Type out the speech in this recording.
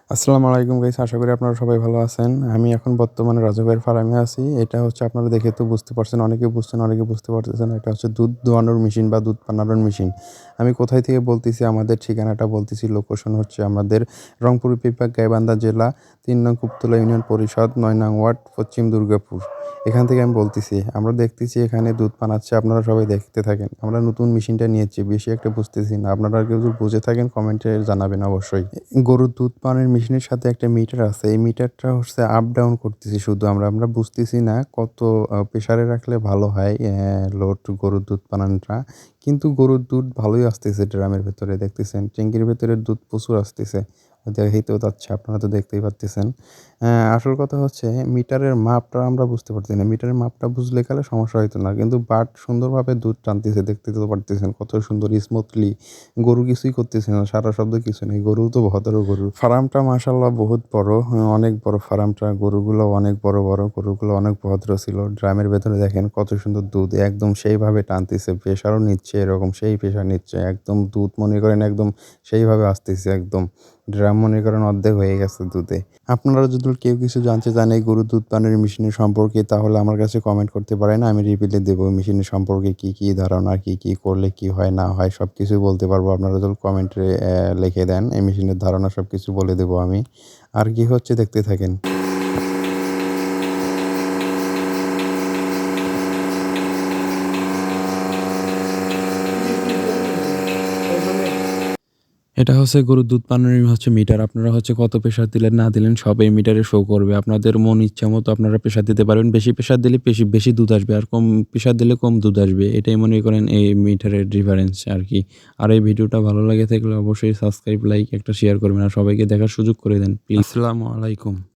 আসসালামু আলাইকুম গাইস, আশা করি আপনারা সবাই ভালো আছেন। আমি এখন বর্তমানে রাজুভাইয়ের ফার্মে আছি। এটা হচ্ছে আপনারা দেখে তো বুঝতে পারছেন, অনেকে বুঝছেন, অনেকে বুঝতে পারতেছেন। এটা হচ্ছে দুধ দোয়ানোর মেশিন বা দুধ পানানোর মেশিন। আমি কোথায় থেকে বলতেছি, আমাদের ঠিকানাটা বলতেছি। লোকেশন হচ্ছে আমাদের রংপুর বিভাগ, গাইবান্ধা জেলা, ৩ নং কুপতলা ইউনিয়ন পরিষদ, ৯ নং ওয়ার্ড, পশ্চিম দুর্গাপুর। এখান থেকে আমি বলতেছি। আমরা দেখতেছি এখানে দুধ পানাচ্ছে, আপনারা সবাই দেখতে থাকেন। আমরা নতুন মেশিনটা নিয়েছি, বেশি একটা বুঝতেছি না। আপনারা কেউ যদি বুঝে থাকেন কমেন্টে জানাবেন অবশ্যই। গরুর দুধ পানের মেশিনের সাথে একটা মিটার আছে। এই মিটারটা হচ্ছে আপ ডাউন করতেছি শুধু আমরা বুঝতেছি না কত প্রেসারে রাখলে ভালো হয় লোড গরুর দুধ পানানটা। কিন্তু গরুর দুধ ভালোই আসতেছে ড্রামের ভেতরে, দেখতেছেন ট্যাঙ্কির ভেতরে দুধ প্রচুর আসতেছে। দেখেইতেও যাচ্ছে, আপনারা তো দেখতেই পারতেছেন। আসল কথা হচ্ছে মিটারের মাপটা আমরা বুঝতে পারতেছি না। মিটারের মাপটা বুঝলে গেলে সমস্যা হইতো না। কিন্তু বাট সুন্দরভাবে দুধ টানতেছে, দেখতে তো পারতেছেন কত সুন্দর স্মুথলি। গরু কিছুই করতেছে না, সারা শব্দ কিছু নেই। গরু তো ভদ্র গরু। ফার্মটা মাশাআল্লাহ বহুত বড়, অনেক বড় ফার্মটা। গরুগুলো অনেক বড়, বড়। গরুগুলো অনেক ভদ্র ছিল। ড্রামের ভেতরে দেখেন কত সুন্দর দুধ একদম সেইভাবে টানতেছে। প্রেশারও নিচ্ছে এরকম, সেই প্রেশার নিচ্ছে। একদম দুধ মনে করেন একদম সেইভাবে আসতেছে একদম। ড্রাম মনে করেন অর্ধেক হয়ে গেছে দুধে। আপনারা যদি কেউ কিছু জানতে চান এই গরুর দুধ পানের মেশিনের সম্পর্কে, তাহলে আমার কাছে কমেন্ট করতে পারেন। আমি রিপ্লাই দেব। মেশিনের সম্পর্কে কি, কি ধারণা, কি, কি করলে কি হয় না হয় সবকিছুই বলতে পারবো। আপনারা যদি কমেন্টে লিখে দেন, এই মেশিনের ধারণা সবকিছু বলে দেব আমি। আর কি হচ্ছে দেখতে থাকেন। এটা হচ্ছে গরুর দুধ পানের হচ্ছে মিটার। আপনারা হচ্ছে কত প্রেশার দিলেন না দিলেন সব এই মিটারে শো করবে। আপনাদের মন ইচ্ছা মতো আপনারা প্রেশার দিতে পারবেন। বেশি প্রেশার দিলে বেশি দুধ আসবে, আর কম প্রেশার দিলে কম দুধ আসবে। এটাই মনে করেন এই মিটারের ডিফারেন্স আরকি। আর এই ভিডিওটা ভালো লাগে থাকলে অবশ্যই সাবস্ক্রাইব, লাইক একটা শেয়ার করবেন। আর সবাইকে দেখার সুযোগ করে দেন প্লিজ। আসসালামু আলাইকুম।